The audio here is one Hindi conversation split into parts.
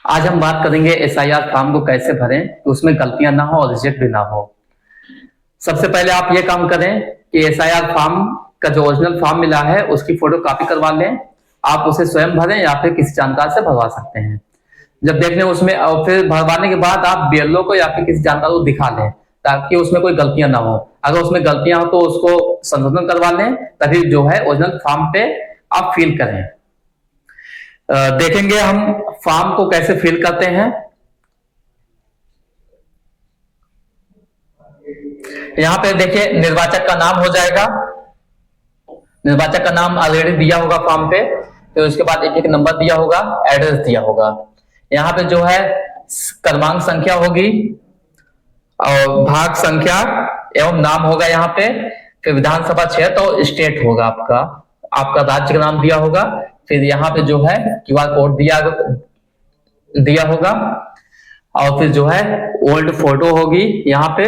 आज हम बात करेंगे एसआईआर फॉर्म को कैसे भरें कि उसमें गलतियां ना हो और रिजेक्ट भी ना हो। सबसे पहले आप ये काम करें कि एसआईआर फॉर्म का जो ओरिजिनल फॉर्म मिला है उसकी फोटो कॉपी करवा लें। आप उसे स्वयं भरें या फिर किसी जानकार से भरवा सकते हैं। जब देख लें उसमें और फिर भरवाने के बाद आप बीएलओ को या फिर किसी जानकार को दिखा लें ताकि उसमें कोई गलतियां ना हो। अगर उसमें गलतियां हो तो उसको संशोधन करवा लें, तभी जो है ओरिजिनल फॉर्म पे आप फिल करें। देखेंगे हम फॉर्म को कैसे फिल करते हैं। यहां पे देखिए निर्वाचक का नाम हो जाएगा। निर्वाचक का नाम ऑलरेडी दिया होगा फॉर्म पे, फिर उसके बाद एक एक नंबर दिया होगा, एड्रेस दिया होगा। यहाँ पे जो है क्रमांक संख्या होगी और भाग संख्या एवं नाम होगा यहाँ पे। फिर विधानसभा क्षेत्र और स्टेट होगा आपका, आपका राज्य का नाम दिया होगा। फिर यहाँ पे जो है क्यूआर कोड दिया होगा और फिर जो है ओल्ड फोटो होगी यहाँ पे।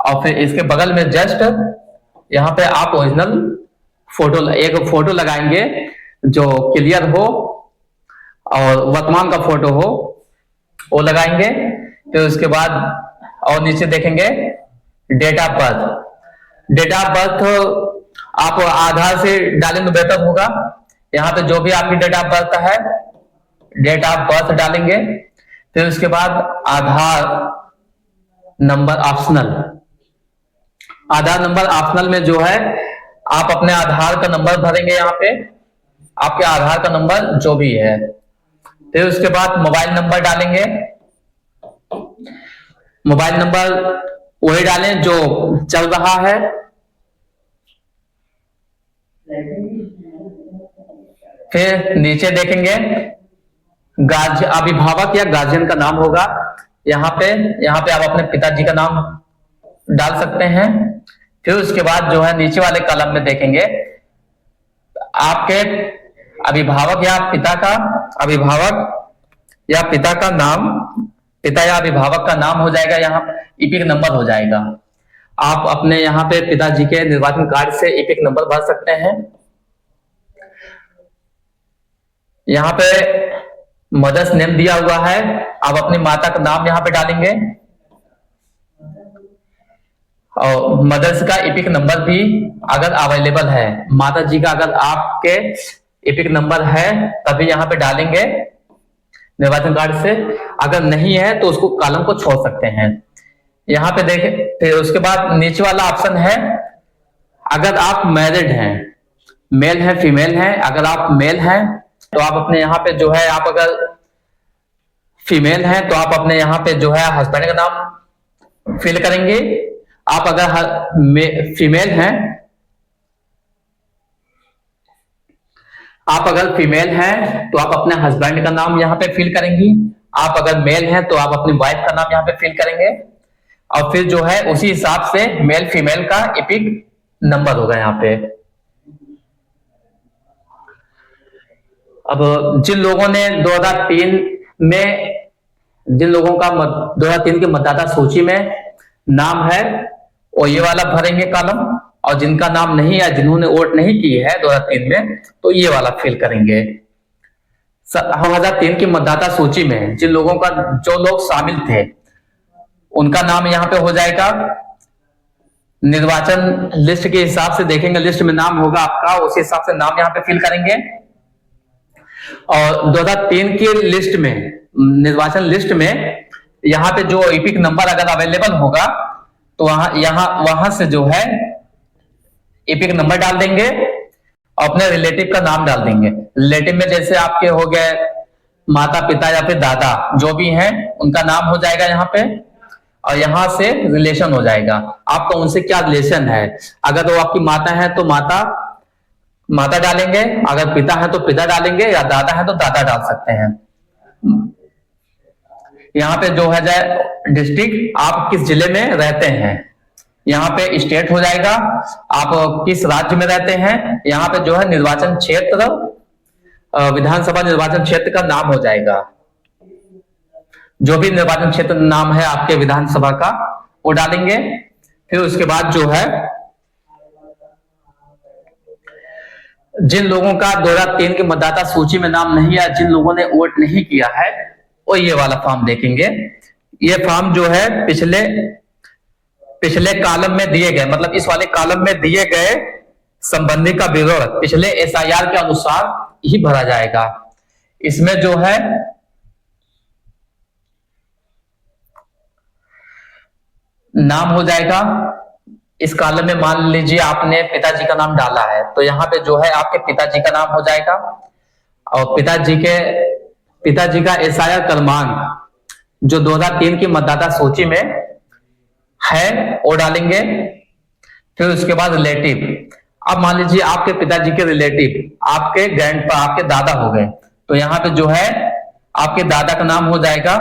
और फिर इसके बगल में जस्ट यहाँ पे आप ओरिजिनल फोटो, एक फोटो लगाएंगे जो क्लियर हो और वर्तमान का फोटो हो, वो लगाएंगे। फिर उसके बाद और नीचे देखेंगे date of birth. Date of birth आप आधार से डालेंगे बेहतर होगा। यहाँ पे जो भी आपकी डेट ऑफ बर्थ है, डेट ऑफ बर्थ डालेंगे। फिर उसके बाद आधार नंबर ऑप्शनल। आधार नंबर ऑप्शनल में जो है आप अपने आधार का नंबर भरेंगे यहाँ पे, आपके आधार का नंबर जो भी है। फिर उसके बाद मोबाइल नंबर डालेंगे। मोबाइल नंबर वही डालें जो चल रहा है। फिर नीचे देखेंगे अभिभावक या गार्जियन का नाम होगा यहाँ पे आप अपने पिताजी का नाम डाल सकते हैं। फिर उसके बाद जो है नीचे वाले कॉलम में देखेंगे आपके अभिभावक या पिता का नाम, पिता या अभिभावक का नाम हो जाएगा, यहाँ इपिक नंबर हो जाएगा। आप अपने यहाँ पे पिताजी के निर्वाचन कार्ड से इपिक नंबर भर सकते हैं। यहाँ पे मदर्स नेम दिया हुआ है, आप अपनी माता का नाम यहाँ पे डालेंगे और मदर्स का इपिक नंबर भी अगर अवेलेबल है, माता जी का अगर आपके इपिक नंबर है तभी यहाँ पे डालेंगे निर्वाचन कार्ड से। अगर नहीं है तो उसको कॉलम को छोड़ सकते हैं। यहाँ पे देखें, फिर उसके बाद नीचे वाला ऑप्शन है अगर आप मैरिड हैं, मेल है फीमेल है। अगर आप मेल हैं तो आप अपने यहाँ पे जो है, आप अगर फीमेल हैं तो आप अपने यहाँ पे जो है हस्बैंड का नाम फिल करेंगे। आप अगर फीमेल हैं, आप अगर फीमेल हैं तो आप अपने हस्बैंड का नाम यहाँ पे फिल करेंगी। आप अगर मेल हैं तो आप अपनी वाइफ का नाम यहाँ पे फिल करेंगे और फिर जो है उसी हिसाब से मेल फीमेल का इपिक नंबर होगा यहाँ पे। अब जिन लोगों ने 2003 में, जिन लोगों का 2003 की मतदाता सूची में नाम है वो ये वाला भरेंगे कॉलम, और जिनका नाम नहीं है, जिन्होंने वोट नहीं की है 2003 में, तो ये वाला फिल करेंगे। 2003 की मतदाता सूची में जिन लोगों का, जो लोग शामिल थे उनका नाम यहाँ पे हो जाएगा। निर्वाचन लिस्ट के हिसाब से देखेंगे, लिस्ट में नाम होगा आपका, उसी हिसाब से नाम यहाँ पे फिल करेंगे। और 2003 की लिस्ट में, निर्वाचन लिस्ट में यहाँ पे जो इपिक नंबर अगर अवेलेबल होगा तो वहां से जो है इपिक नंबर डाल देंगे और अपने रिलेटिव का नाम डाल देंगे। रिलेटिव में जैसे आपके हो गए माता पिता या फिर दादा, जो भी हैं उनका नाम हो जाएगा यहाँ पे, और यहाँ से रिलेशन हो जाएगा आपका उनसे क्या रिलेशन है। अगर वो आपकी माता है तो माता डालेंगे, अगर पिता है तो पिता डालेंगे, या दादा है तो दादा डाल सकते हैं। यहाँ पे जो है जाए डिस्ट्रिक्ट, आप किस जिले में रहते हैं, यहाँ पे स्टेट हो जाएगा, आप किस राज्य में रहते हैं। यहाँ पे जो है निर्वाचन क्षेत्र, विधानसभा निर्वाचन क्षेत्र का नाम हो जाएगा। जो भी निर्वाचन क्षेत्र नाम है आपके विधानसभा का वो डालेंगे। फिर उसके बाद जो है जिन लोगों का 2003 की मतदाता सूची में नाम नहीं है, जिन लोगों ने वोट नहीं किया है, वो ये वाला फॉर्म देखेंगे। ये फॉर्म जो है पिछले कॉलम में दिए गए, मतलब इस वाले कॉलम में दिए गए संबंधी का विवरण पिछले एसआईआर के अनुसार ही भरा जाएगा। इसमें जो है नाम हो जाएगा, इस कॉलम में मान लीजिए आपने पिताजी का नाम डाला है, तो यहाँ पे जो है आपके पिताजी का नाम हो जाएगा, और पिताजी का एसआईआर क्रमांक जो 2003 की मतदाता सूची में है वो डालेंगे। फिर उसके बाद रिलेटिव, अब मान लीजिए आपके पिताजी के रिलेटिव आपके ग्रैंडपा, आपके दादा हो गए, तो यहाँ पे जो है आपके दादा का नाम हो जाएगा।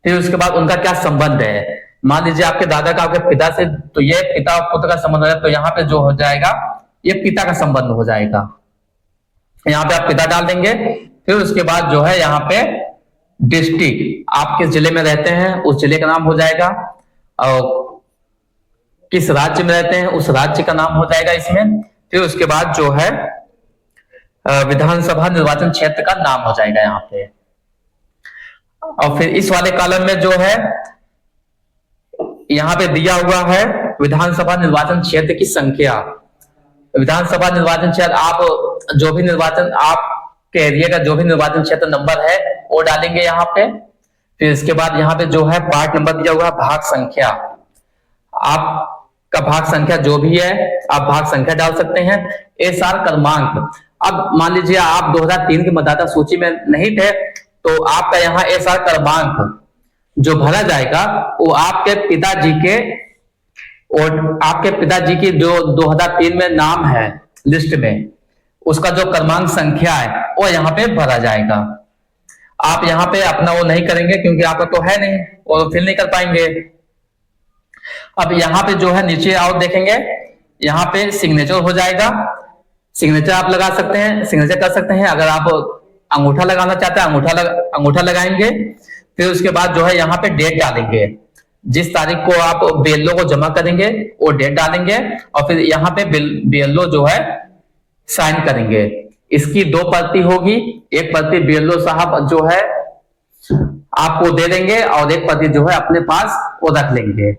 फिर उसके बाद उनका क्या संबंध है, मान लीजिए आपके दादा का आपके पिता से, तो ये पिता और पुत्र का संबंध हो जाए, तो यहाँ पे जो हो जाएगा ये पिता का संबंध हो जाएगा। यहाँ पे आप पिता डाल देंगे। फिर उसके बाद जो है यहाँ पे डिस्ट्रिक्ट, आप किस जिले में रहते हैं उस जिले का नाम हो जाएगा, और किस राज्य में रहते हैं उस राज्य का नाम हो जाएगा इसमें। फिर उसके बाद जो है विधानसभा निर्वाचन क्षेत्र का नाम हो जाएगा यहाँ पे। और फिर इस वाले कॉलम में जो है यहाँ पे दिया हुआ है विधानसभा निर्वाचन क्षेत्र की संख्या। विधानसभा निर्वाचन क्षेत्र, आप जो भी निर्वाचन आपके एरिया का जो भी निर्वाचन क्षेत्र नंबर है वो डालेंगे यहाँ पे। फिर इसके बाद यहाँ पे जो है पार्ट नंबर दिया हुआ है, भाग संख्या, आपका भाग संख्या जो भी है आप भाग संख्या डाल सकते हैं। एसआर क्रमांक, अब मान लीजिए आप 2003 की मतदाता सूची में नहीं थे, तो आपका यहाँ एसआर क्रमांक जो भरा जाएगा वो आपके पिताजी के, और आपके पिताजी की जो 2003 में नाम है लिस्ट में, उसका जो क्रमांक संख्या है वो यहाँ पे भरा जाएगा। आप यहाँ पे अपना वो नहीं करेंगे क्योंकि आपका तो है नहीं, और फिल नहीं कर पाएंगे। अब यहाँ पे जो है नीचे और देखेंगे, यहाँ पे सिग्नेचर हो जाएगा। सिग्नेचर आप लगा सकते हैं, सिग्नेचर कर सकते हैं। अगर आप अंगूठा लगाना चाहते हैं अंगूठा लगाएंगे। फिर उसके बाद जो है यहाँ पे डेट डालेंगे, जिस तारीख को आप बीएलओ को जमा करेंगे वो डेट डालेंगे, और फिर यहाँ पे बीएलओ जो है साइन करेंगे। इसकी 2 प्रति होगी, एक प्रति बीएलओ साहब जो है आपको दे देंगे और एक प्रति जो है अपने पास वो रख लेंगे।